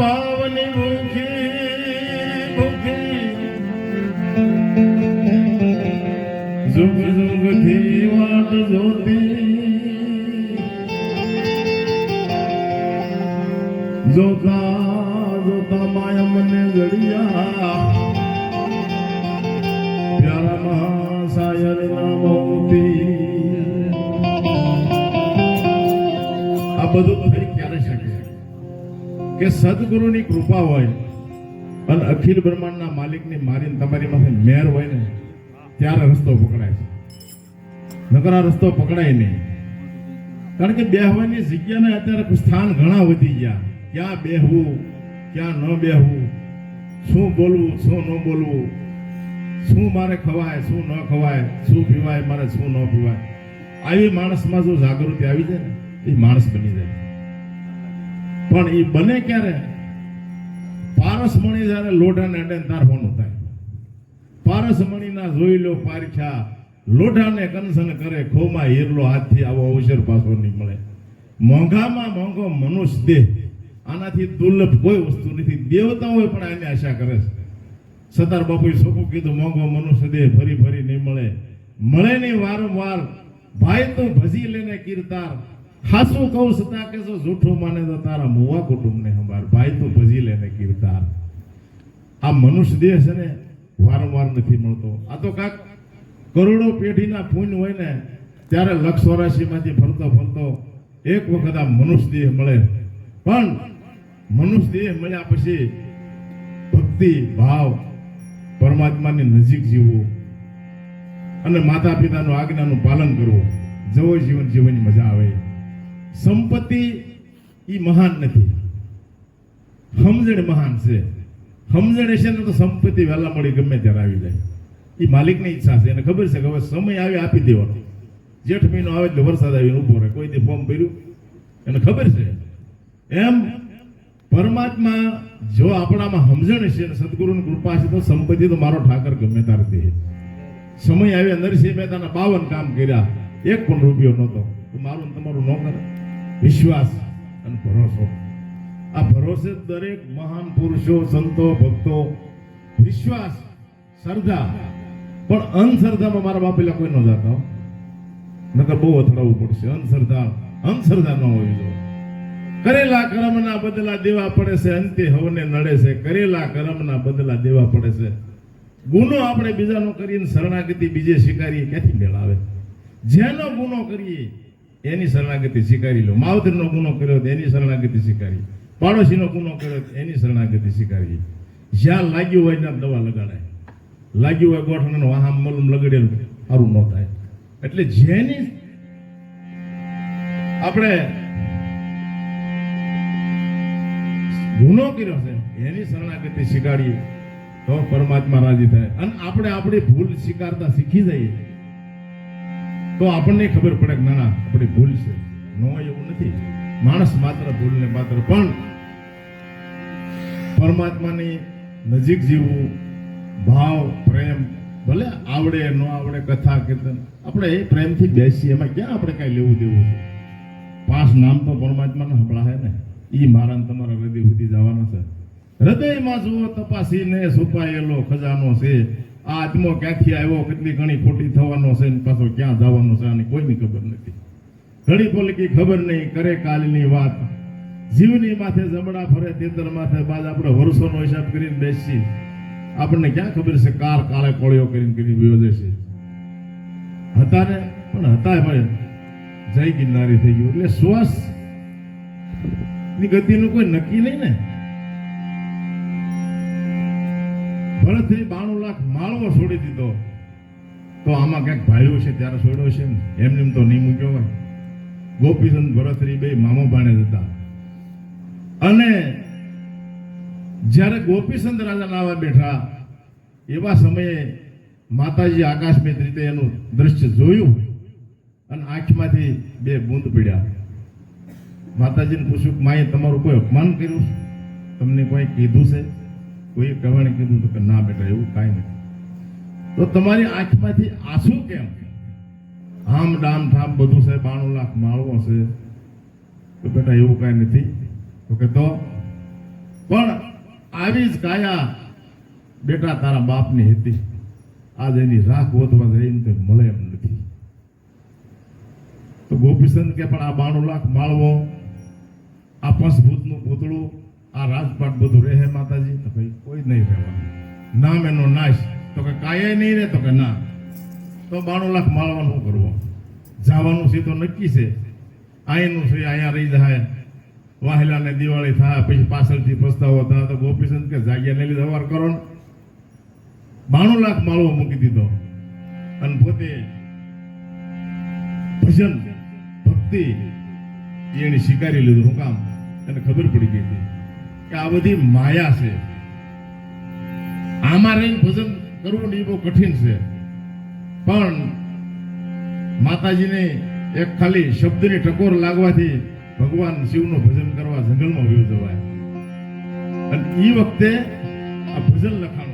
ભાવની ભૂખી ભૂખી જુગ જુગ થી વાટ જોતી જોતા જોતા માયા મને ઘડિયા પ્યારા મહાસાયર ના મોતી આ બધું થઈ ક્યારે શકે કે સદગુરુની કૃપા હોય અને અખિલ બ્રહ્માંડના માલિકની મારીને તમારી માથે મેર હોય ને ત્યારે રસ્તો પકડાય છે, નકર આ રસ્તો પકડાય નહીં. કારણ કે બેહવાની જગ્યાને અત્યારે સ્થાન ઘણા વધી ગયા. ક્યાં બેહવું, ક્યાં ન બેહવું, શું બોલવું, શું ન બોલવું, શું મારે ખવાય, શું ન ખવાય, શું પીવાય મારે, શું ન પીવાય. આવી માણસમાં જો જાગૃતિ આવી જાય ને એ માણસ બની જાય. પણ એ બને ક્યારે? પારસમણી જયારે લોઢાને અડે તાર હોનું થાય. પારસમણીના જોઈ લો પારખ્યા, લોઢાને કંસન કરે, ખોમાં હીરલો હાથથી આવો અવસર પાછો નહીં મળે. મોંઘામાં મોંઘો મનુષ્ય દેહ, આનાથી દુર્લભ કોઈ વસ્તુ નથી. દેવતાઓ પણ આની આશા કરે છે. સરદાર બાપુએ સોખું કીધું, મોંઘો મનુષ્ય દેહ ફરી ફરી નહીં મળે. મળે નહીં વારંવાર, ભાઈ તું ભજી લેને કીર્તાર. હાસું કહું સતા કે જો જૂઠું માને તો તારા મુવા કુટુંબને સંભાળ. ભાઈ તું ભજી લેને કીર્તાર. આ મનુષ્ય દેહ છે ને વારંવાર નથી મળતો. આ તો કાક કરોડો પેઢીના પુણ્ય હોય ને ત્યારે 184 ફરતો ફરતો એક વખત આ મનુષ્ય દેહ મળે. પણ મનુષ્ય દેહ મળ્યા પછી ભક્તિ ભાવ, પરમાત્માની નજીક જીવવું અને માતા પિતાનું આજ્ઞાનું પાલન કરવું, જવો જીવન જીવવાની મજા આવે. સંપત્તિ એ મહાન નથી, સમજણ મહાન છે. સમજણ હશે ને તો સંપત્તિ વહેલા મળી ગમે ત્યારે આવી જાય. એ માલિકની ઈચ્છા છે, એને ખબર છે કે હવે સમય આવે આપી દેવાનો. જેઠ મહિનો આવે એટલે વરસાદ આવીને ઉભો રહે. કોઈ દી ફોર્મ ભર્યું, એને ખબર છે. એમ પરમાત્મા જો આપણામાં સમજણ હશે ને સદગુરુની કૃપા છે તો સંપત્તિ તો મારો ઠાકર ગમે તાર દે. સમય આવે નરસિંહ મહેતાના 52 કામ કર્યા, એક પણ રૂપિયો નહોતો. તો મારું તમારું ન કરે. વિશ્વાસ અને ભરોસો, આ ભરોસે દરેક મહાન પુરુષો, સંતો, ભક્તો વિશ્વાસ, શ્રદ્ધા. પણ અંધશ્રદ્ધામાં મારા બાપેલા કોઈ ન જાતા, નકર બહુ અથડાવવું પડશે. અંધશ્રદ્ધા ન હોવી જોઈએ. કરેલા કર્મના બદલા દેવા પડે છે, અંતે હવને નડે છે. કરેલા કર્મના બદલા દેવા પડે છે. ગુનો આપણે બીજાનો કરીને શરણાગતિ બીજે સ્વીકારીએ ક્યાંથી મેળ આવે? જેનો ગુનો કરીએ એની શરણાગતિ સ્વીકારી લો. માવતરનો ગુનો કર્યો તો એની શરણાગતિ સ્વીકારી, પાડોશીનો ગુનો કર્યો તો એની શરણાગતિ સ્વીકારી. જ્યાં લાગ્યું હોય ત્યાં દવા લગાડાય. લાગ્યું હોય ગોઠણનો વાહમ મલમ લગાડેલું સારું ન થાય. એટલે જેની આપણે ગુનો કર્યો છે એની શરણાગતિ સ્વીકારીએ તો પરમાત્મા રાજી થાય. અને આપણે આપણી ભૂલ સ્વીકારતા શીખી જઈએ તો આપણને ખબર પડે કે ના ના આપણી ભૂલ છે. ન એવું નથી. માણસ માત્ર ભૂલને પાત્ર. પણ પરમાત્માની નજીક જીવવું, ભાવ, પ્રેમ, ભલે આવડે ન આવડે, કથા કીર્તન, આપણે એ પ્રેમથી બેસીએ. એમાં ક્યાં આપણે કઈ લેવું દેવું છે? 5 નામ તો પરમાત્માના સંભળાય ને, ઈ મારા તમારા હૃદય સુધી જવાના છે. હૃદયમાં જુઓ તપાસીને છુપાયેલો ખજાનો છે. આ આત્મો ક્યાંથી આવ્યો, કેટલી ઘણી ખોટી થવાનો છે, પાછો ક્યાં જવાનો છે આની કોઈની ખબર નથી. ઘડી પલકી ખબર નહીં, કરે કાલની વાત. જીવની માથે જમણા ફરે, તેતર માથે બાદ. આપણે વર્ષોનો હિસાબ કરીને બેસી, આપણને ક્યાં ખબર છે કાર કાળે કોળીઓ કરીને કરી વિયોજે છે. હતા ને પણ હતા ભાઈ જય ગિરનારી થઈ ગયું. એટલે શ્વાસ ની ગતિનું કોઈ નક્કી નહીં ને. ભરતથી 92 લાખ માળવો છોડી દીધો તો આમાં ક્યાંક ભાઈઓ છે ત્યારે છોડ્યો છે ને, એમને તો નહીં મૂક્યો હોય. ગોપીચંદ ભરતરી 2 મામો ભાણે હતા. અને જ્યારે ગોપીચંદ રાજા નાવા બેઠા એવા સમયે માતાજી આકાશમિત રીતે એનું દ્રશ્ય જોયું અને આંખમાંથી 2 બૂંદ પડ્યા. માતાજીને પૂછ્યું કે માએ તમારું કોઈ અપમાન કર્યું, તમને કોઈ કીધું છે? કોઈ કહેવાને કીધું તો કે ના બેટા એવું કાંઈ નથી. તો તમારી આંખમાંથી આંસુ કેમ? આમ ડામ ઠામ બધું છે, 92 લાખ માળવો છે. તો બેટા એવું કાંઈ નથી. તો કે તો પણ આવી જ કાયા બેટા તારા બાપની હતી, આજ એની રાખ ગોતવા જઈને તો મળે એમ નથી. તો ગોપીચંદ કે પણ આ 92 લાખ માળવો, આ પંચભૂતનું પૂતળું, આ રાજપાટ બધું રહે માતાજી? તો ભાઈ કોઈ જ નહીં રહેવાનું, નામ એનો નાશ. તો કે કાંઈ નહીં રહે? તો કે ના. તો 92 લાખ માળવાનું શું કરવું? જવાનું છે તો નક્કી છે, અહીંનું છે અહીંયા રહી જાય, વાહેલાને દિવાળી થાય પછી પાછળથી પસ્તાવો થાય. તો ગોપીચંદ કે જાગ્યાને લીધે સવાર કરો ને. 92 લાખ માળવો મૂકી દીધો અને પોતે ભજન ભક્તિ એને સ્વીકારી લીધું. શું કામ? એને ખબર પડી ગઈ હતી કે આ બધી માયા છે, આમાં રહીને ભજન કરવું ને એ બહુ કઠિન છે. પણ માતાજીને એક ખાલી શબ્દની ટકોર લાગવાથી ભગવાન શિવનું ભજન કરવા જંગલમાં વયો જવાય. અને એ વખતે આ ભજન લખાણું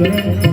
શરણ કરી લો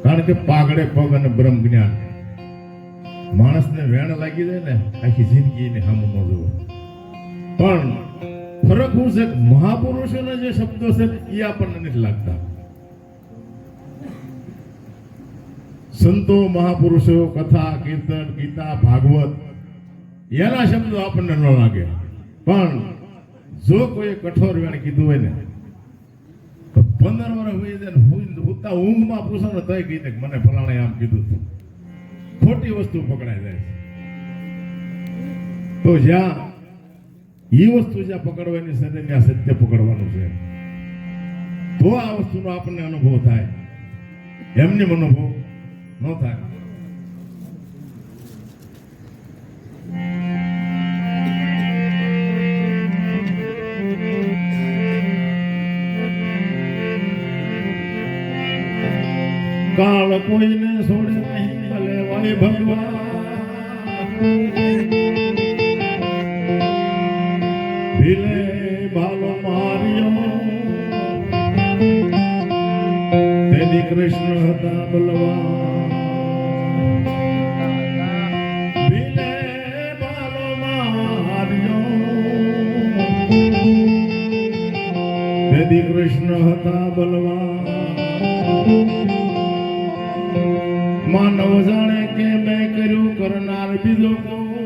કારણ કે પાઘડે પગ અને બ્રહ્મ જ્ઞાન માણસને વેણ લાગી જાય ને આખી જિંદગી એને સામું ન જોવે. પણ ફરક શું છે, મહાપુરુષોના જે શબ્દો છે એ આપણને નથી લાગતા. સંતો મહાપુરુષો કથા કીર્તન ગીતા ભાગવત એના શબ્દો આપણને ન લાગે. પણ જો કોઈ કઠોર વેણ કીધું હોય ને તો 15 વર્ષ હોય જાય ઉતા ઊંઘમાં પૂછો ને તોય કહી દે મને ફલાણે આમ કીધું હતું. ખોટી વસ્તુ પકડાઈ જાય. તો જ્યાં એ વસ્તુ જ્યાં પકડવાની છે ને ત્યાં સત્ય પકડવાનું છે. તો આ વસ્તુનો આપણને અનુભવ થાય. એમની અનુભવ ન થાય. કાળ કોઈને છોડે નહીં ભલે વાય ભગવાન ભીલે બાલો માર્યો તેથી કૃષ્ણ હતા બલવાન ભીલે બાલો માર્યો તેથી કૃષ્ણ હતા બલવાન માનવ જાણે કે મેં કર્યું કરનાર બીજો કોઈ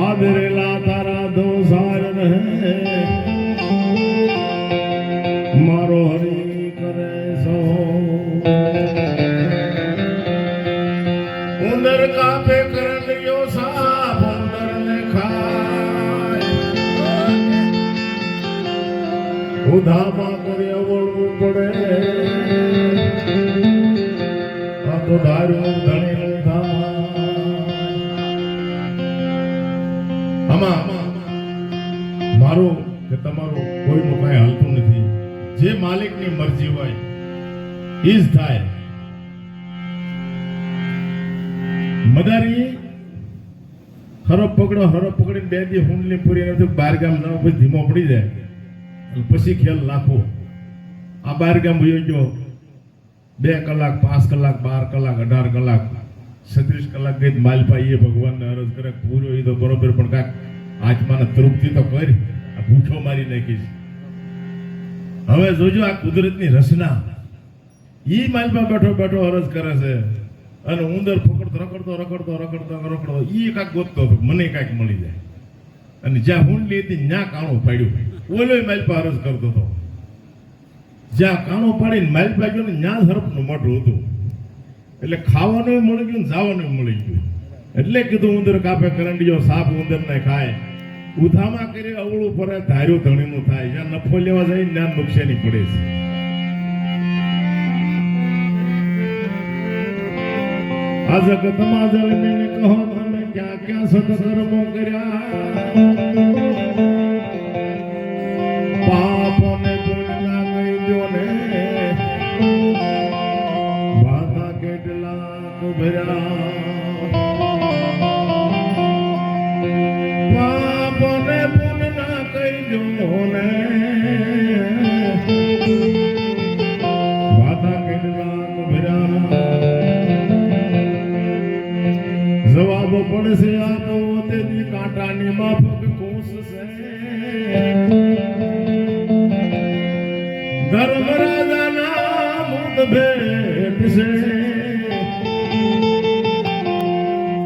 આદરેલા તારા દોષાર રહે મારો હરી કરે સો ઉંદર કાપે કરલિયો સાપ ઉંદર ને ખાય ઉધામાં કરે અવળવું પડે તો દારૂ ધણી આમાં મારું કે તમારું કોઈનું કઈ હાલતું નથી જે માલિકની મરજી હોય ઈ જ થાય મદારી હરફ પકડીને બે દી હુંડલી પૂરી નથી બાર ગામ જાવ પછી ધીમો પડી જાય પછી ખેલ નાખો આ બાર ગામ વયો ગયો 2 કલાક 5 કલાક 12 કલાક 18 કલાક 36 કલાક ગઈ માલપાઈએ ભગવાનને અરજ કરે પૂરો એ તો બરોબર પણ કાક આત્માને તૃપ્તિ તો કરી આ ભૂઠો મારી નાખીશ હવે જોજો આ કુદરતની રચના ઈ માલપા બેઠો અરજ કરે છે અને ઉંદર રખડતો ઈ કાક ગોતતો હતો મને કાક મળી જાય અને જ્યાં હુંડલી હતી ત્યાં કાણું પાડ્યું ઓલો માલપા અરજ કરતો હતો જ્યાં કાણો પાડીને માલ પાડ્યો ને ત્યાં હરફનું મોઢું હતું એટલે ખાવાનું મળી ગયું ને જવાનું મળી ગયું એટલે કીધું ઉંદર કાપે કરંડીયો સાપ ઉંદર ને ખાય ઉધામાં કરી અવળું પડે ધાર્યું ધણીનું થાય જ્યાં નફો લેવા જાય ત્યાં નુકસાની પડે છે આ જગતમાં જલમીને કહો તમે ક્યાં ક્યાં સત્કર્મો કર્યા પાપોને પુણ્યના કહી દો ને વાતા કેટલાક ભર્યા પાપોને પુણ્યના કહી દો ને વાતા કેટલાક ભર્યા જવાબ પડશે આપો તેની કાંટાની માફક કોશશે ધર્મરાજાના મુદ ભેટ છે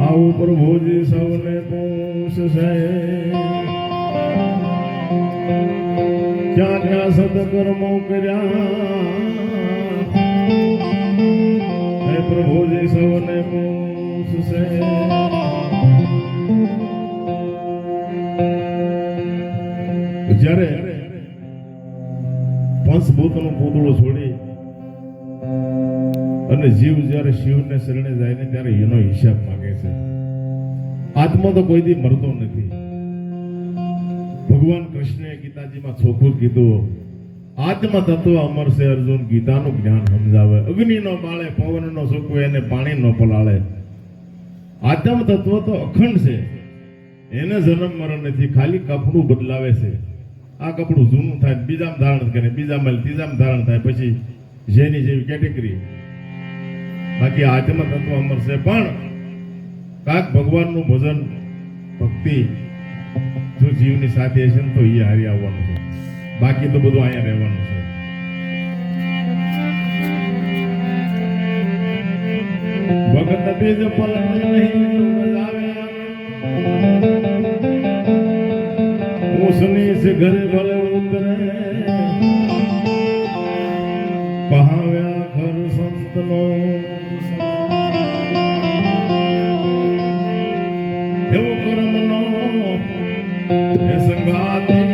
આવું પ્રભુજી સૌને પૂછશે ક્યાં ક્યાં સદકર્મો કર્યા હે પ્રભુજી સૌને પૂછશે જ્યારે પંચભૂતનું પૂતળું છોડી અને જીવ જ્યારે શિવને શરણે જાય ને ત્યારે એનો હિસાબ માંગે છે આત્મા તો કોઈ દી મરતો નથી ભગવાન કૃષ્ણએ ગીતાજીમાં ચોખ્ખું કીધું આત્મ તત્વ અમર છે અર્જુન ગીતાનું જ્ઞાન સમજાવે અગ્નિ નો બાળે પવન નો સૂકવે અને પાણી નો પલાળે આત્મ તત્વ તો અખંડ છે એને જન્મ મરણ નથી ખાલી કપડું બદલાવે છે આ કપડું જૂનું થાય બીજામાં ધારણ કરે બીજામાં ત્રીજામાં ધારણ થાય પછી જેની જેવી કેટેગરી બાકી આત્મ તત્વ અમર છે પણ કાક ભગવાનનું ભજન ભક્તિ જો જીવની સાથે હશે ને તો એ હારી આવવાનું છે બાકી તો બધું અહીંયા રહેવાનું છે ભગત બીજ પલટ નહીં આવે उसने से घर भले उतरे कहाव्या घर संतनो एवो कर्मनो એ સંગાતી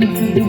Thank you.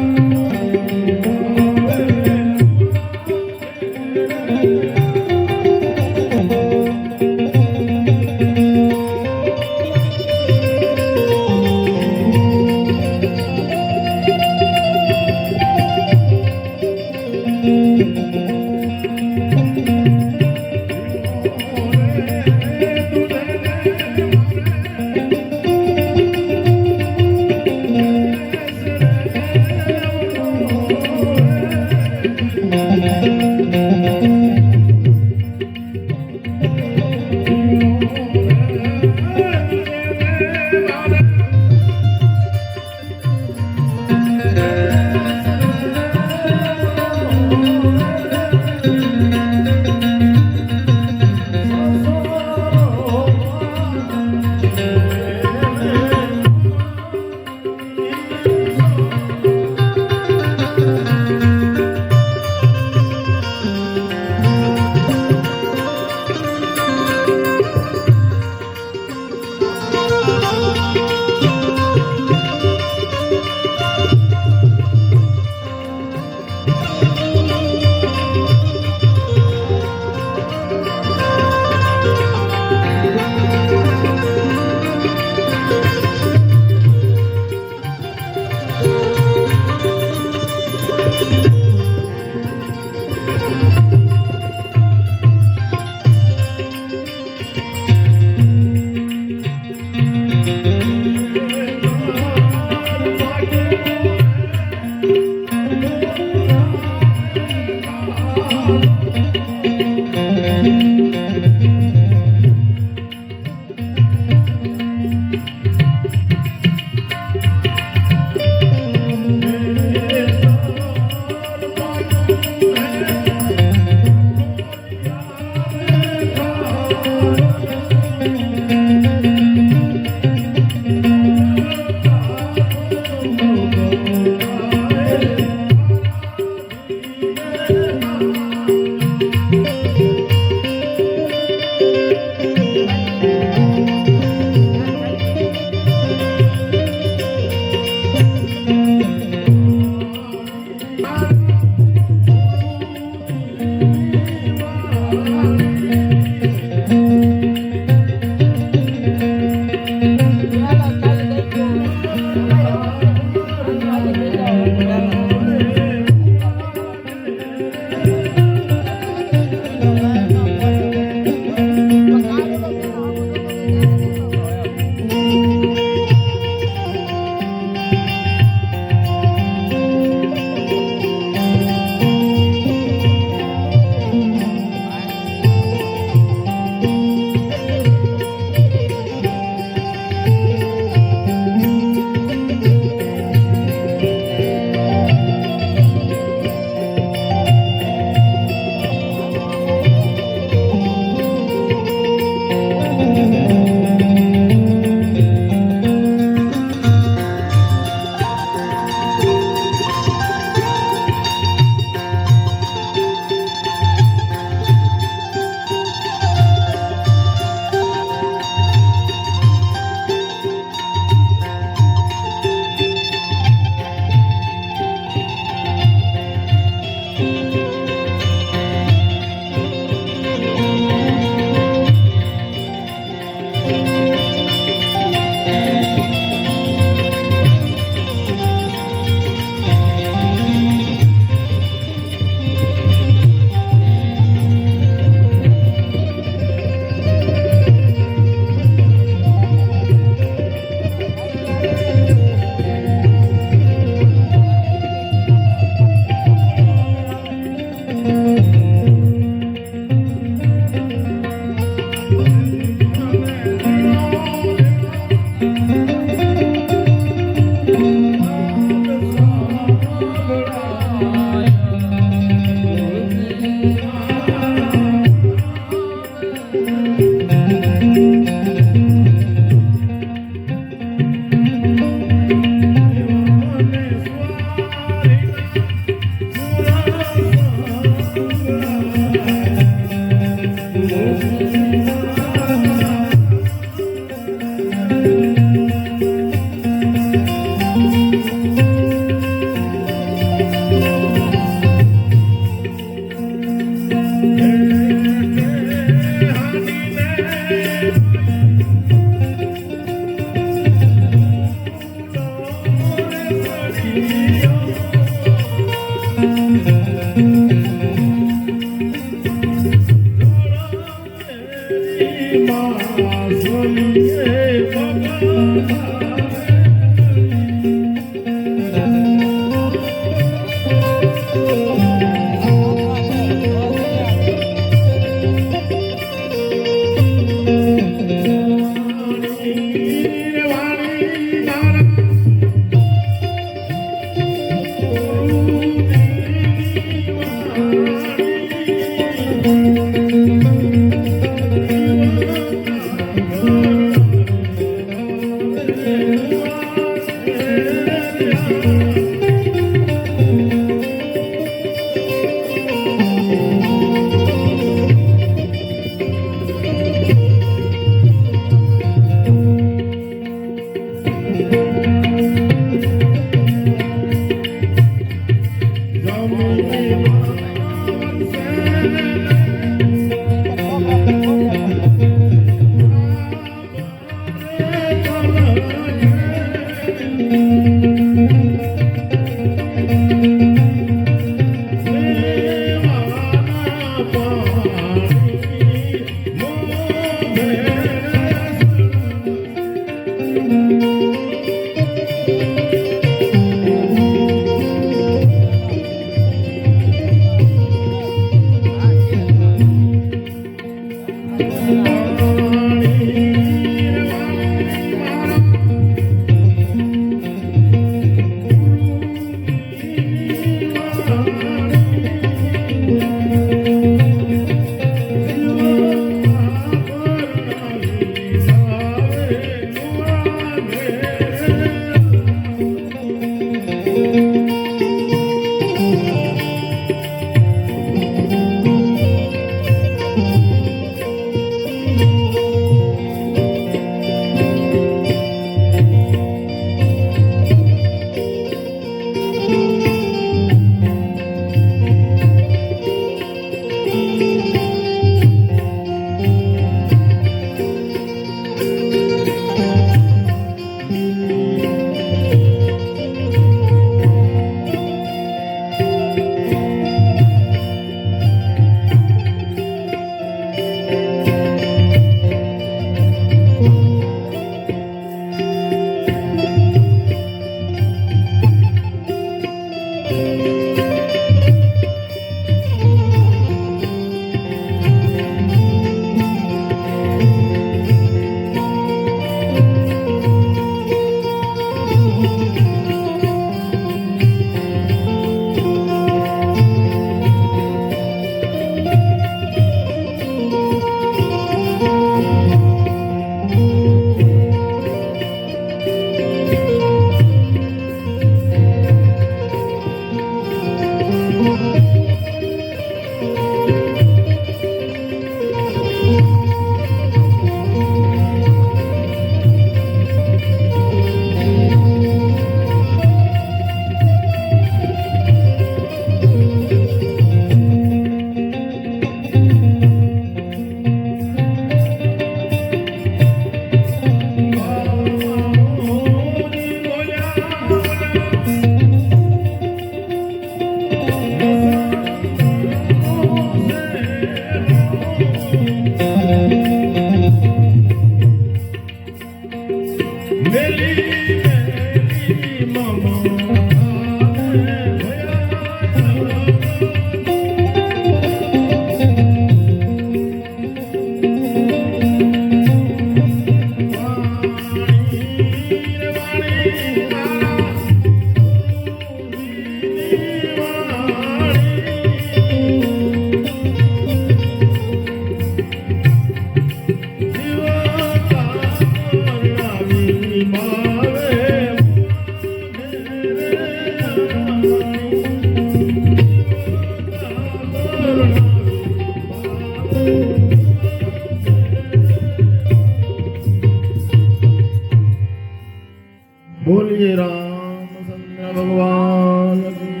બોલીએ રામચંદ્ર ભગવાન કી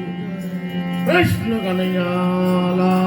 કૃષ્ણ કનૈયા લાલ